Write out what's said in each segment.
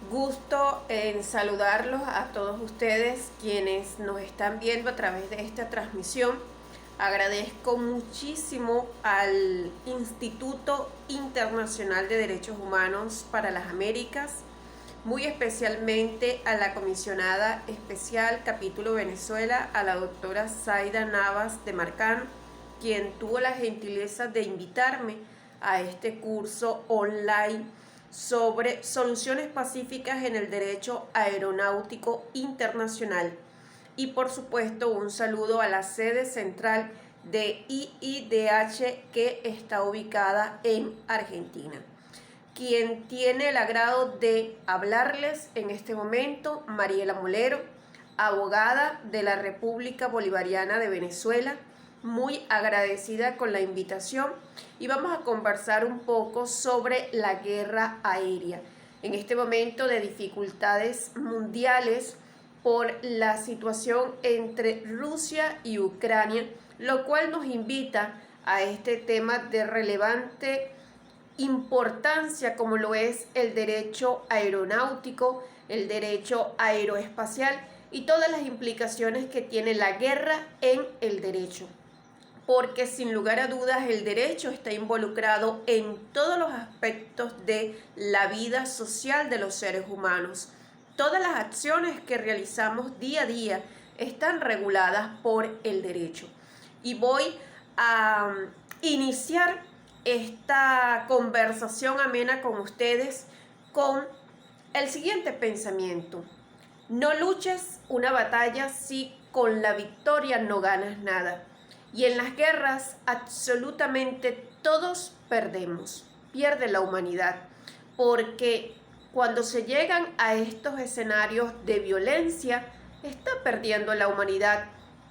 Gusto en saludarlos a todos ustedes quienes nos están viendo a través de esta transmisión. Agradezco muchísimo al Instituto Internacional de Derechos Humanos para las Américas, muy especialmente a la comisionada especial Capítulo Venezuela, a la doctora Zaida Navas de Marcán, quien tuvo la gentileza de invitarme a este curso online sobre soluciones pacíficas en el derecho aeronáutico internacional. Y por supuesto un saludo a la sede central de IIDH que está ubicada en Argentina. Quien tiene el agrado de hablarles en este momento, Mariela Molero, abogada de la República Bolivariana de Venezuela, muy agradecida con la invitación, y vamos a conversar un poco sobre la guerra aérea en este momento de dificultades mundiales por la situación entre Rusia y Ucrania, lo cual nos invita a este tema de relevante importancia como lo es el derecho aeronáutico, el derecho aeroespacial y todas las implicaciones que tiene la guerra en el derecho. Porque sin lugar a dudas el derecho está involucrado en todos los aspectos de la vida social de los seres humanos. Todas las acciones que realizamos día a día están reguladas por el derecho. Y voy a iniciar esta conversación amena con ustedes con el siguiente pensamiento. No luches una batalla si con la victoria no ganas nada. Y en las guerras absolutamente todos perdemos, pierde la humanidad, porque cuando se llegan a estos escenarios de violencia, está perdiendo la humanidad,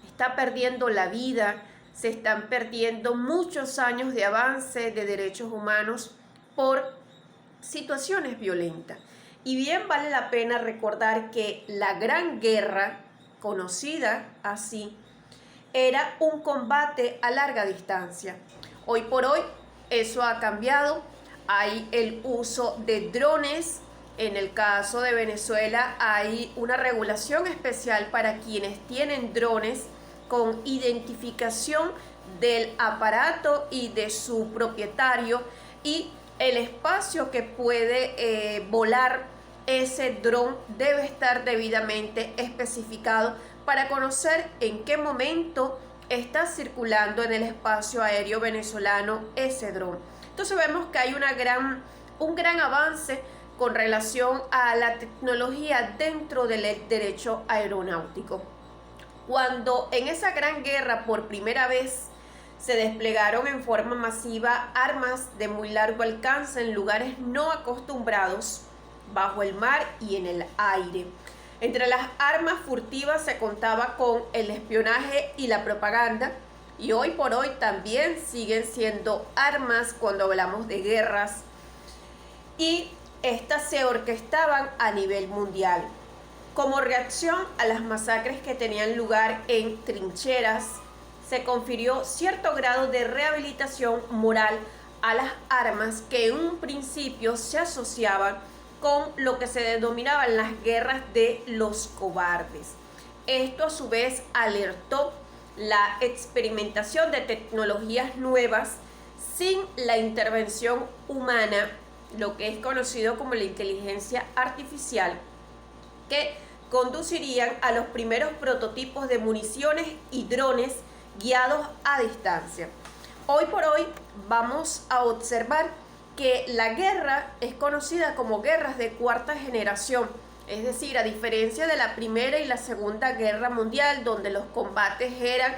está perdiendo la vida, se están perdiendo muchos años de avance de derechos humanos por situaciones violentas. Y bien vale la pena recordar que la Gran Guerra, conocida así, era un combate a larga distancia. Hoy por hoy eso ha cambiado. Hay el uso de drones. En el caso de Venezuela hay una regulación especial para quienes tienen drones con identificación del aparato y de su propietario y el espacio que puede volar ese dron debe estar debidamente especificado para conocer en qué momento está circulando en el espacio aéreo venezolano ese dron. Entonces vemos que hay un gran avance con relación a la tecnología dentro del derecho aeronáutico. Cuando en esa gran guerra por primera vez se desplegaron en forma masiva armas de muy largo alcance en lugares no acostumbrados, bajo el mar y en el aire. Entre las armas furtivas se contaba con el espionaje y la propaganda, y hoy por hoy también siguen siendo armas cuando hablamos de guerras, y estas se orquestaban a nivel mundial. Como reacción a las masacres que tenían lugar en trincheras, se confirió cierto grado de rehabilitación moral a las armas que en un principio se asociaban con lo que se denominaban las guerras de los cobardes. Esto a su vez alertó la experimentación de tecnologías nuevas sin la intervención humana, lo que es conocido como la inteligencia artificial, que conducirían a los primeros prototipos de municiones y drones guiados a distancia. Hoy por hoy vamos a observar que la guerra es conocida como guerras de cuarta generación, es decir, a diferencia de la Primera y la Segunda Guerra Mundial, donde los combates eran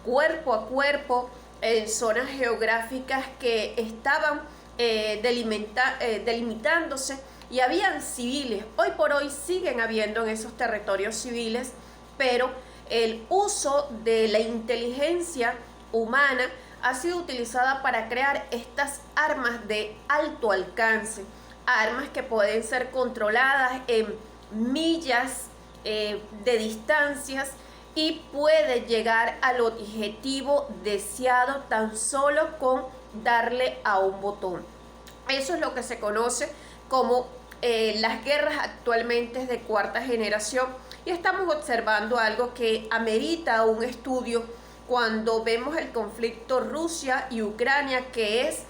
cuerpo a cuerpo en zonas geográficas que estaban delimitándose y habían civiles. Hoy por hoy siguen habiendo en esos territorios civiles, pero el uso de la inteligencia humana ha sido utilizada para crear estas armas de alto alcance, armas que pueden ser controladas en millas de distancias y puede llegar al objetivo deseado tan solo con darle a un botón. Eso es lo que se conoce como las guerras actualmente de cuarta generación y estamos observando algo que amerita un estudio cuando vemos el conflicto Rusia y Ucrania, que es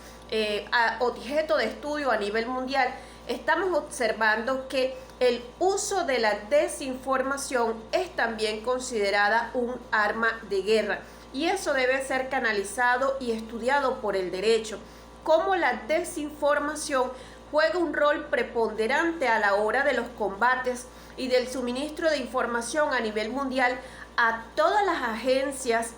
objeto de estudio a nivel mundial. Estamos observando que el uso de la desinformación es también considerada un arma de guerra y eso debe ser canalizado y estudiado por el derecho. Cómo la desinformación juega un rol preponderante a la hora de los combates y del suministro de información a nivel mundial a todas las agencias,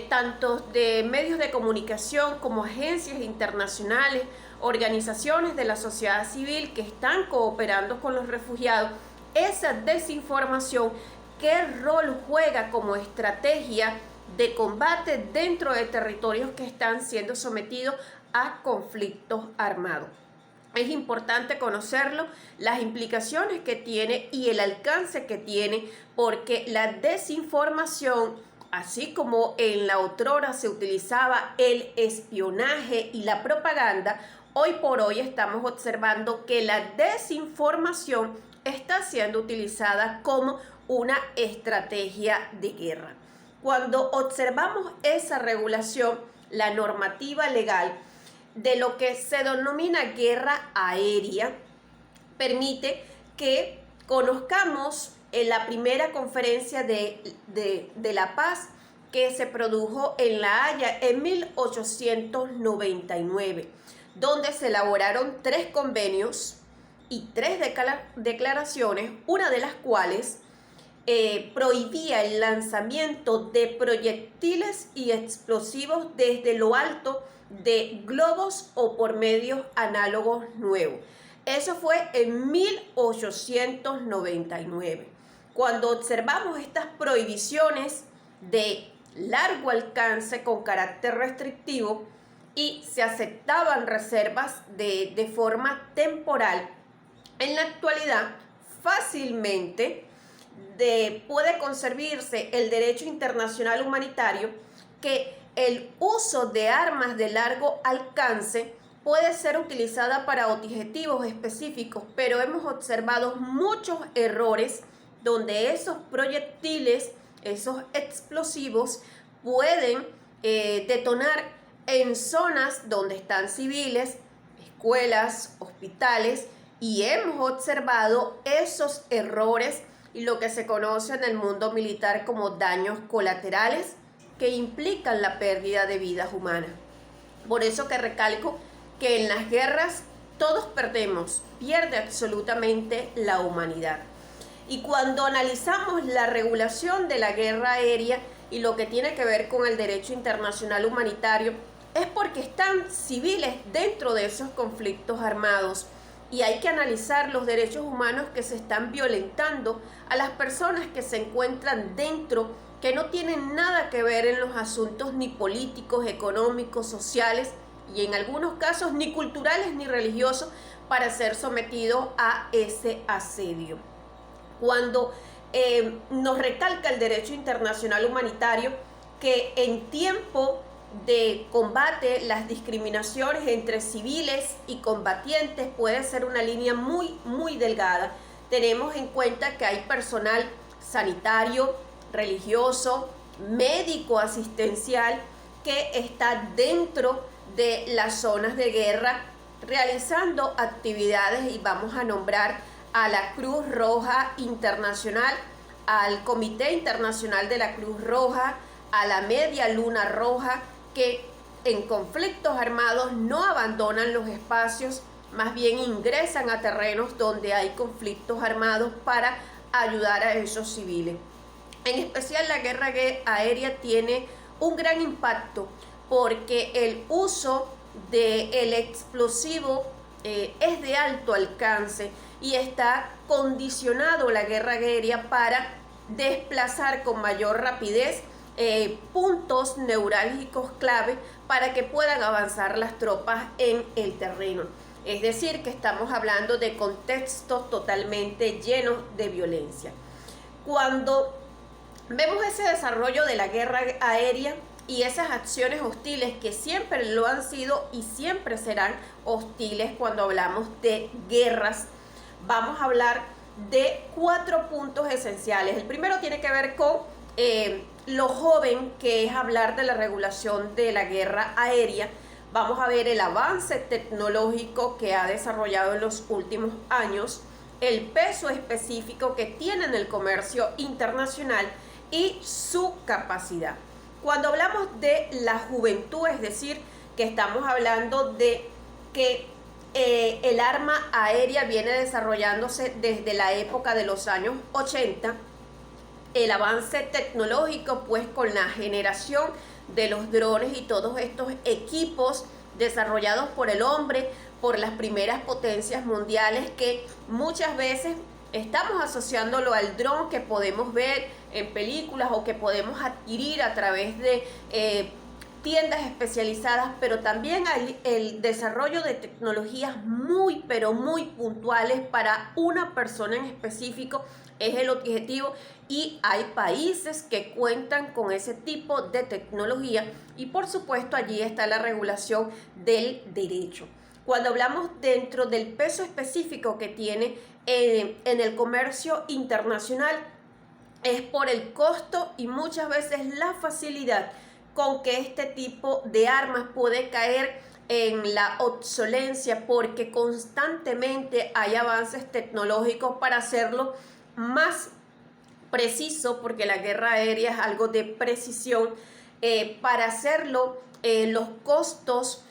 tanto de medios de comunicación como agencias internacionales, organizaciones de la sociedad civil que están cooperando con los refugiados. Esa desinformación, ¿qué rol juega como estrategia de combate dentro de territorios que están siendo sometidos a conflictos armados? Es importante conocerlo, las implicaciones que tiene y el alcance que tiene, porque la desinformación, así como en la otrora se utilizaba el espionaje y la propaganda, hoy por hoy estamos observando que la desinformación está siendo utilizada como una estrategia de guerra. Cuando observamos esa regulación, la normativa legal de lo que se denomina guerra aérea, permite que conozcamos en la primera conferencia de la paz que se produjo en La Haya en 1899, donde se elaboraron 3 convenios y 3 declaraciones, una de las cuales prohibía el lanzamiento de proyectiles y explosivos desde lo alto de globos o por medios análogos nuevos. Eso fue en 1899. Cuando observamos estas prohibiciones de largo alcance con carácter restrictivo y se aceptaban reservas de forma temporal, en la actualidad fácilmente puede conservarse el derecho internacional humanitario que el uso de armas de largo alcance puede ser utilizada para objetivos específicos, pero hemos observado muchos errores donde esos proyectiles, esos explosivos pueden detonar en zonas donde están civiles, escuelas, hospitales, y hemos observado esos errores y lo que se conoce en el mundo militar como daños colaterales que implican la pérdida de vidas humanas. Por eso que recalco que en las guerras todos perdemos, pierde absolutamente la humanidad. Y cuando analizamos la regulación de la guerra aérea y lo que tiene que ver con el derecho internacional humanitario, es porque están civiles dentro de esos conflictos armados y hay que analizar los derechos humanos que se están violentando a las personas que se encuentran dentro, que no tienen nada que ver en los asuntos ni políticos, económicos, sociales y en algunos casos ni culturales ni religiosos para ser sometidos a ese asedio. Cuando nos recalca el derecho internacional humanitario que en tiempo de combate las discriminaciones entre civiles y combatientes puede ser una línea muy delgada. Tenemos en cuenta que hay personal sanitario, religioso, médico asistencial que está dentro de las zonas de guerra realizando actividades, y vamos a nombrar a la Cruz Roja Internacional, al Comité Internacional de la Cruz Roja, a la Media Luna Roja, que en conflictos armados no abandonan los espacios, más bien ingresan a terrenos donde hay conflictos armados para ayudar a esos civiles. En especial la guerra aérea tiene un gran impacto porque el uso del explosivo es de alto alcance y está condicionado la guerra aérea para desplazar con mayor rapidez puntos neurálgicos clave para que puedan avanzar las tropas en el terreno. Es decir, que estamos hablando de contextos totalmente llenos de violencia. Cuando vemos ese desarrollo de la guerra aérea y esas acciones hostiles que siempre lo han sido y siempre serán hostiles cuando hablamos de guerras, vamos a hablar de 4 puntos esenciales. El primero tiene que ver con lo joven que es hablar de la regulación de la guerra aérea. Vamos a ver el avance tecnológico que ha desarrollado en los últimos años, el peso específico que tiene en el comercio internacional y su capacidad. Cuando hablamos de la juventud, es decir, que estamos hablando de que el arma aérea viene desarrollándose desde la época de los años 80, el avance tecnológico pues con la generación de los drones y todos estos equipos desarrollados por el hombre, por las primeras potencias mundiales, que muchas veces estamos asociándolo al dron que podemos ver en películas o que podemos adquirir a través de tiendas especializadas, pero también el desarrollo de tecnologías muy, pero muy puntuales para una persona en específico es el objetivo, y hay países que cuentan con ese tipo de tecnología y por supuesto allí está la regulación del derecho. Cuando hablamos dentro del peso específico que tiene en el comercio internacional, es por el costo y muchas veces la facilidad con que este tipo de armas puede caer en la obsolencia, porque constantemente hay avances tecnológicos para hacerlo más preciso, porque la guerra aérea es algo de precisión. Para hacerlo, los costos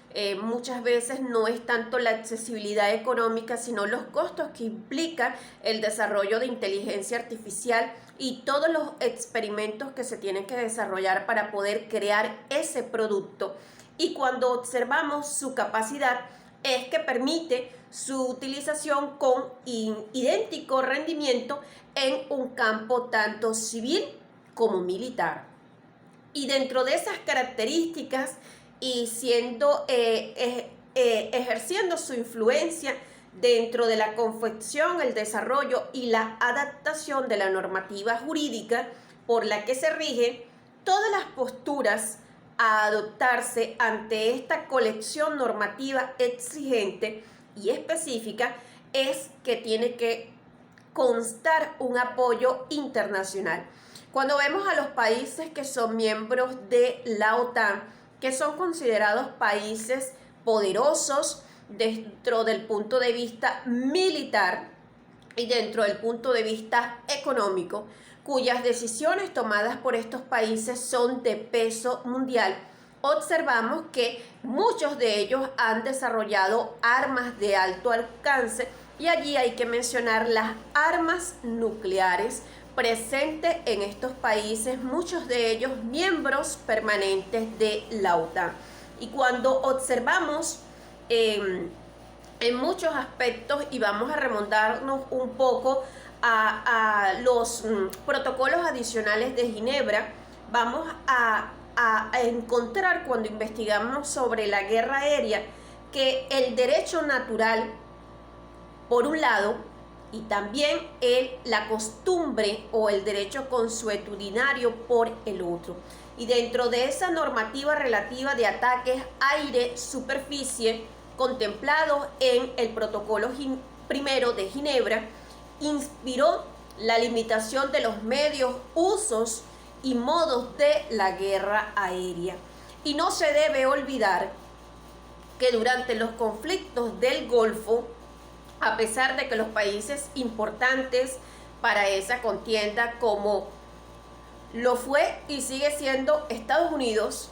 muchas veces no es tanto la accesibilidad económica, sino los costos que implica el desarrollo de inteligencia artificial y todos los experimentos que se tienen que desarrollar para poder crear ese producto. Y cuando observamos su capacidad, es que permite su utilización con idéntico rendimiento en un campo tanto civil como militar. Y dentro de esas características y siendo ejerciendo su influencia dentro de la confección, el desarrollo y la adaptación de la normativa jurídica por la que se rige, todas las posturas a adoptarse ante esta colección normativa exigente y específica es que tiene que constar un apoyo internacional. Cuando vemos a los países que son miembros de la OTAN, que son considerados países poderosos dentro del punto de vista militar y dentro del punto de vista económico, cuyas decisiones tomadas por estos países son de peso mundial, observamos que muchos de ellos han desarrollado armas de alto alcance, y allí hay que mencionar las armas nucleares presentes en estos países, muchos de ellos miembros permanentes de la OTAN. Y cuando observamos en muchos aspectos, y vamos a remontarnos un poco a los protocolos adicionales de Ginebra, vamos a encontrar, cuando investigamos sobre la guerra aérea, que el derecho natural, por un lado, y también la costumbre o el derecho consuetudinario por el otro. Y dentro de esa normativa relativa de ataques aire-superficie, contemplado en el protocolo primero de Ginebra, inspiró la limitación de los medios, usos y modos de la guerra aérea. Y no se debe olvidar que durante los conflictos del Golfo, a pesar de que los países importantes para esa contienda, como lo fue y sigue siendo Estados Unidos,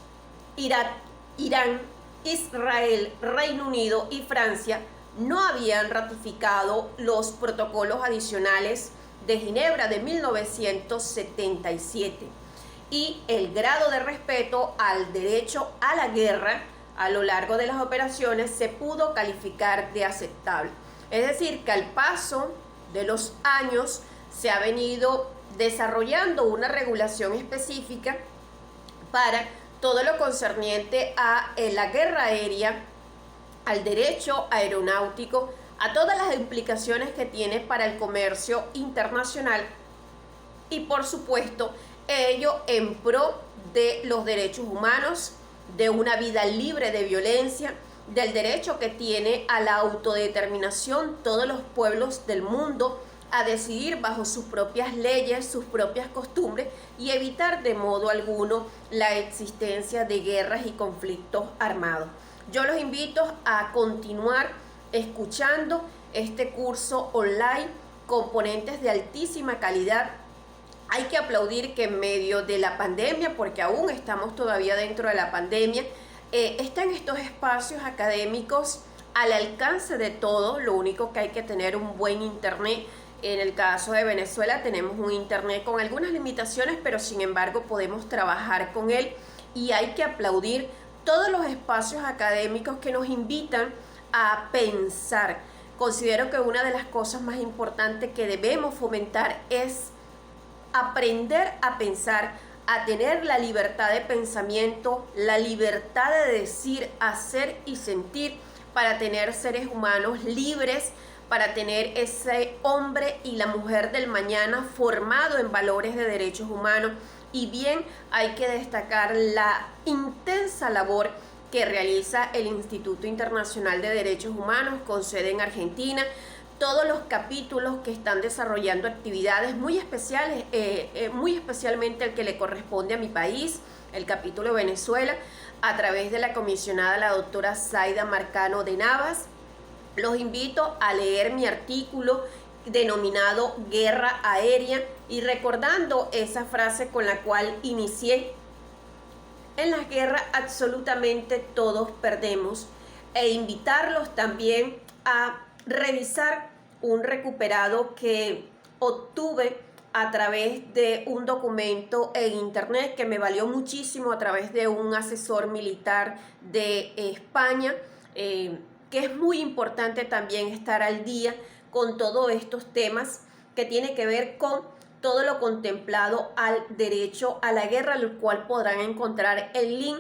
Irak, Irán, Israel, Reino Unido y Francia, no habían ratificado los protocolos adicionales de Ginebra de 1977. Y el grado de respeto al derecho a la guerra a lo largo de las operaciones se pudo calificar de aceptable. Es decir, que al paso de los años se ha venido desarrollando una regulación específica para todo lo concerniente a la guerra aérea, al derecho aeronáutico, a todas las implicaciones que tiene para el comercio internacional y, por supuesto, ello en pro de los derechos humanos, de una vida libre de violencia, del derecho que tiene a la autodeterminación todos los pueblos del mundo, a decidir bajo sus propias leyes, sus propias costumbres y evitar de modo alguno la existencia de guerras y conflictos armados. Yo los invito a continuar escuchando este curso online, componentes de altísima calidad. Hay que aplaudir que en medio de la pandemia, porque aún estamos todavía dentro de la pandemia, están estos espacios académicos al alcance de todos. Lo único que hay que tener un buen internet. En el caso de Venezuela tenemos un internet con algunas limitaciones, pero sin embargo podemos trabajar con él, y hay que aplaudir todos los espacios académicos que nos invitan a pensar. Considero que una de las cosas más importantes que debemos fomentar es aprender a pensar, a tener la libertad de pensamiento, la libertad de decir, hacer y sentir, para tener seres humanos libres, para tener ese hombre y la mujer del mañana formado en valores de derechos humanos. Y bien, hay que destacar la intensa labor que realiza el Instituto Internacional de Derechos Humanos, con sede en Argentina. Todos los capítulos que están desarrollando actividades muy especiales, muy especialmente el que le corresponde a mi país, el capítulo de Venezuela, a través de la comisionada, la doctora Zaida Marcano de Navas. Los invito a leer mi artículo denominado Guerra Aérea, y recordando esa frase con la cual inicié: en las guerras absolutamente todos perdemos, e invitarlos también a revisar un recuperado que obtuve a través de un documento en internet que me valió muchísimo, a través de un asesor militar de España, que es muy importante también estar al día con todos estos temas que tiene que ver con todo lo contemplado al derecho a la guerra, al cual podrán encontrar el link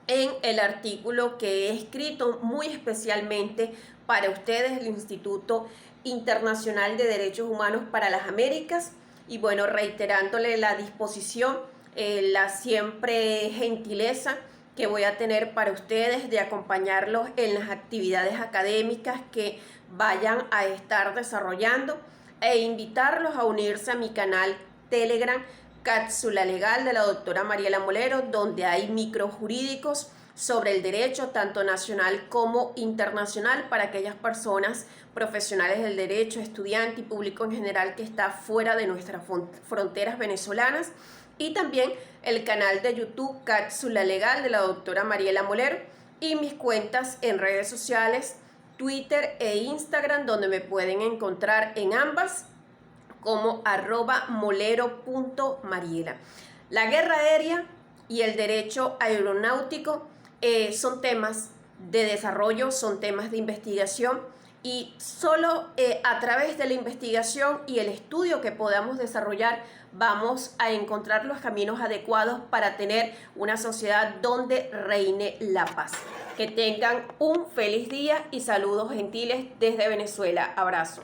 en el artículo que he escrito muy especialmente para ustedes, el Instituto Internacional de Derechos Humanos para las Américas. Y bueno, reiterándole la disposición, la siempre gentileza que voy a tener para ustedes de acompañarlos en las actividades académicas que vayan a estar desarrollando, e invitarlos a unirse a mi canal Telegram Cápsula Legal de la doctora Mariela Molero, donde hay microjurídicos sobre el derecho tanto nacional como internacional para aquellas personas profesionales del derecho, estudiantes y público en general que está fuera de nuestras fronteras venezolanas. Y también el canal de YouTube Cápsula Legal de la doctora Mariela Molero, y mis cuentas en redes sociales, Twitter e Instagram, donde me pueden encontrar en ambas como @molero.mariela. La guerra aérea y el derecho aeronáutico son temas de desarrollo, son temas de investigación, y solo a través de la investigación y el estudio que podamos desarrollar vamos a encontrar los caminos adecuados para tener una sociedad donde reine la paz. Que tengan un feliz día y saludos gentiles desde Venezuela. Abrazo.